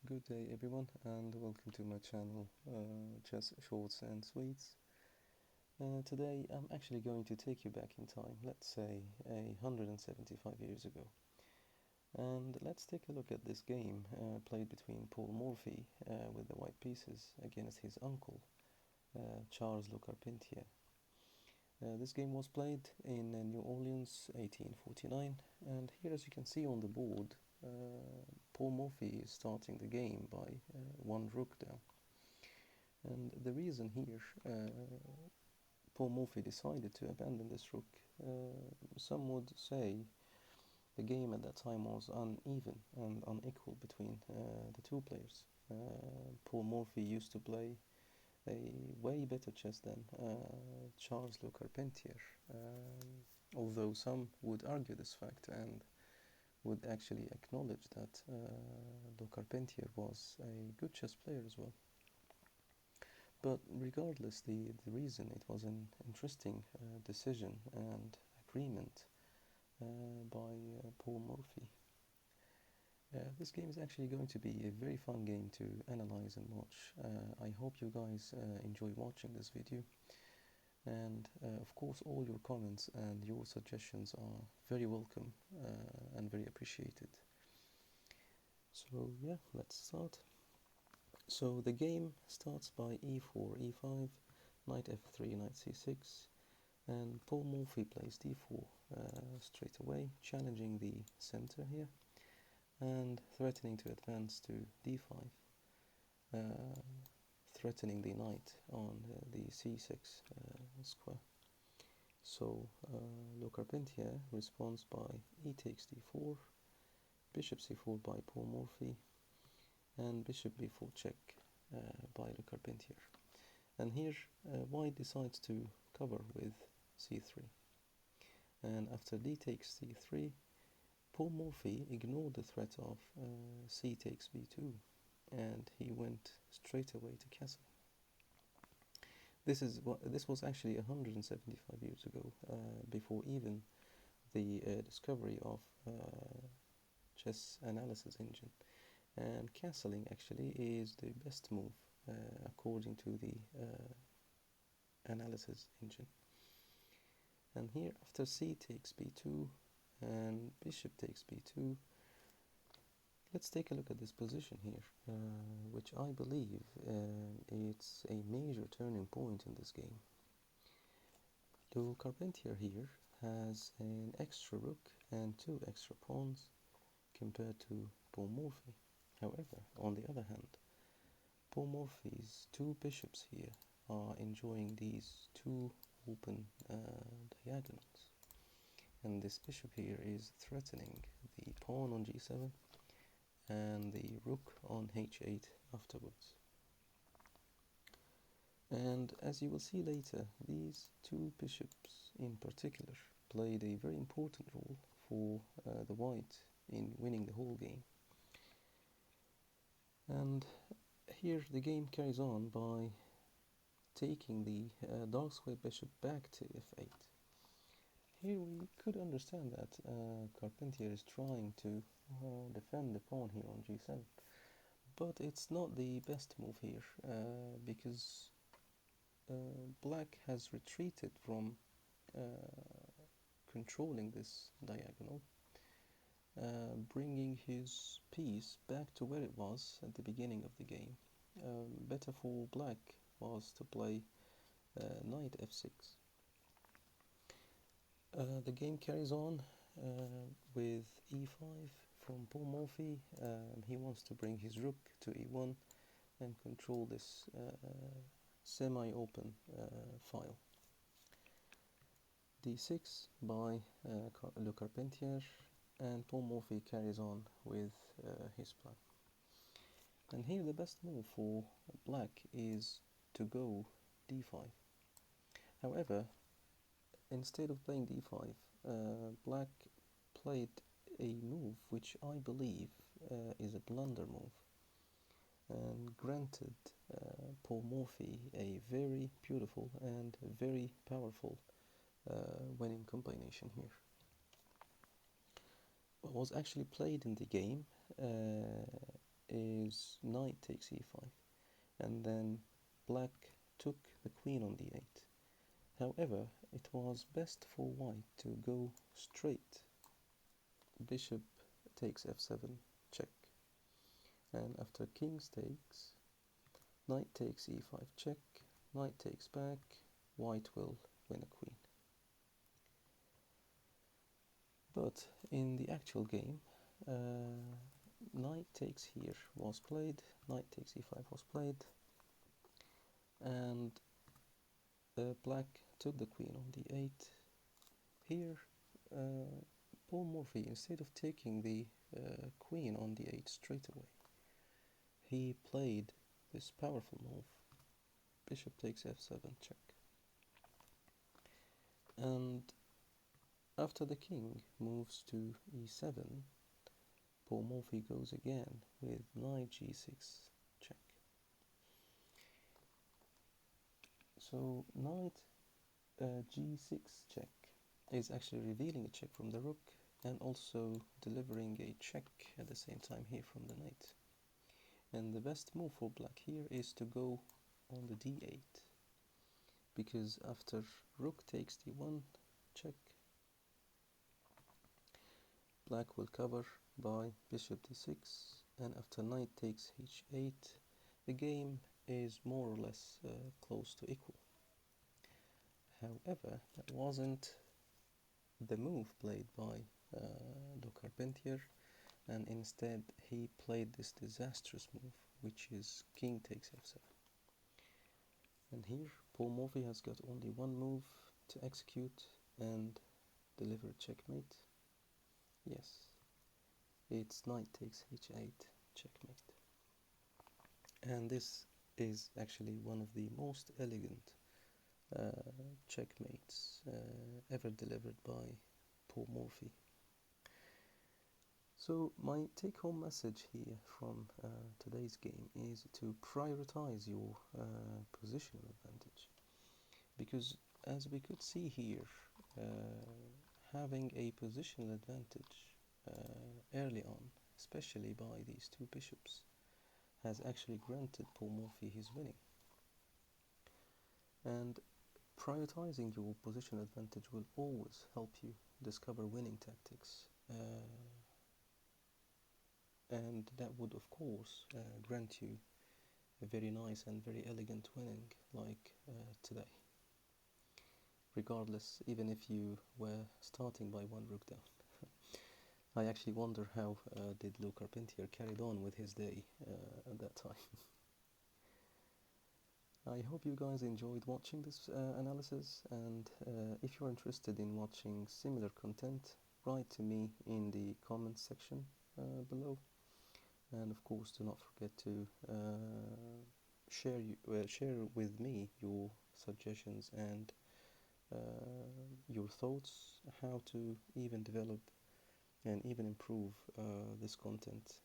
Good day everyone and welcome to my channel Chess Shorts and Sweets. Today I'm actually going to take you back in time, let's say 175 years ago. And let's take a look at this game played between Paul Morphy with the white pieces against his uncle, Charles Le Carpentier. This game was played in New Orleans 1849, and here as you can see on the board, Paul Morphy is starting the game by one rook down. And the reason here Paul Morphy decided to abandon this rook, some would say the game at that time was uneven and unequal between the two players. Paul Morphy used to play a way better chess than Charles Le Carpentier, although some would argue this fact and would actually acknowledge that Le Carpentier was a good chess player as well. But regardless the reason, it was an interesting decision and agreement by Paul Morphy. This game is actually going to be a very fun game to analyze and watch. I hope you guys enjoy watching this video, and of course all your comments and your suggestions are very welcome and very appreciated. So yeah, let's start. So the game starts by e4, e5, knight f3, knight c6, and Paul Morphy plays d4 straight away, challenging the center here and threatening to advance to d5, threatening the knight on the c6 square. So Le Carpentier responds by e takes d4, bishop c4 by Paul Morphy, and bishop b4 check by Le Carpentier. And here white decides to cover with c3. And after d takes c3, Paul Morphy ignored the threat of c takes b2, and he went straight away to castle. This was actually 175 years ago, before even the discovery of chess analysis engine. And castling actually is the best move according to the analysis engine. And here after c takes b2 and bishop takes b2, let's take a look at this position here, which I believe it's a major turning point in this game. Le Carpentier here has an extra rook and two extra pawns compared to Paul Morphy. However, on the other hand, Paul Morphy's two bishops here are enjoying these two open diagonals. And this bishop here is threatening the pawn on g7 and the rook on h8 afterwards. And as you will see later, these two bishops in particular played a very important role for the white in winning the whole game. And here the game carries on by taking the dark square bishop back to f8. Here we could understand that Carpentier is trying to defend the pawn here on g7, but it's not the best move here because black has retreated from controlling this diagonal, bringing his piece back to where it was at the beginning of the game. Better for black was to play knight f6. The game carries on with e5 from Paul Morphy. He wants to bring his rook to e1 and control this semi-open file. d6 by Le Carpentier, and Paul Morphy carries on with his plan. And here the best move for black is to go d5. However, instead of playing d5, black played a move which I believe is a blunder move, and granted Paul Morphy a very beautiful and very powerful winning combination here. What was actually played in the game is knight takes e5, and then black took the queen on d8. However, it was best for white to go straight. Bishop takes f7, check. And after king takes, knight takes e5, check. Knight takes back, white will win a queen. But in the actual game, knight takes here was played, knight takes e5 was played, and black took the queen on d8. Here, Paul Morphy, instead of taking the queen on d8 straight away, he played this powerful move. Bishop takes f7, check. And after the king moves to e7, Paul Morphy goes again with knight g6, check. So knight g6 check is actually revealing a check from the rook and also delivering a check at the same time here from the knight. And the best move for black here is to go on the d8, because after rook takes d1, check, black will cover by bishop d6, and after knight takes h8, the game is more or less close to equal. However, that wasn't the move played by Carpentier, and instead he played this disastrous move, which is king takes f7. And here Paul Morphy has got only one move to execute and deliver checkmate. Yes, it's knight takes h8, checkmate. And this is actually one of the most elegant checkmates ever delivered by Paul Morphy. So my take-home message here from today's game is to prioritize your positional advantage, because as we could see here, having a positional advantage early on, especially by these two bishops, has actually granted Paul Morphy his winning. And prioritizing your positional advantage will always help you discover winning tactics, and that would of course grant you a very nice and very elegant winning like today, regardless, even if you were starting by one rook down. I actually wonder how did Carpentier carried on with his day at that time. I hope you guys enjoyed watching this analysis, and if you're interested in watching similar content, write to me in the comments section below. And of course, do not forget to share with me your suggestions and your thoughts, how to even develop and even improve this content,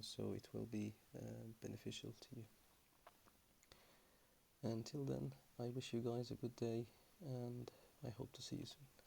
so it will be beneficial to you. Until then, I wish you guys a good day, and I hope to see you soon.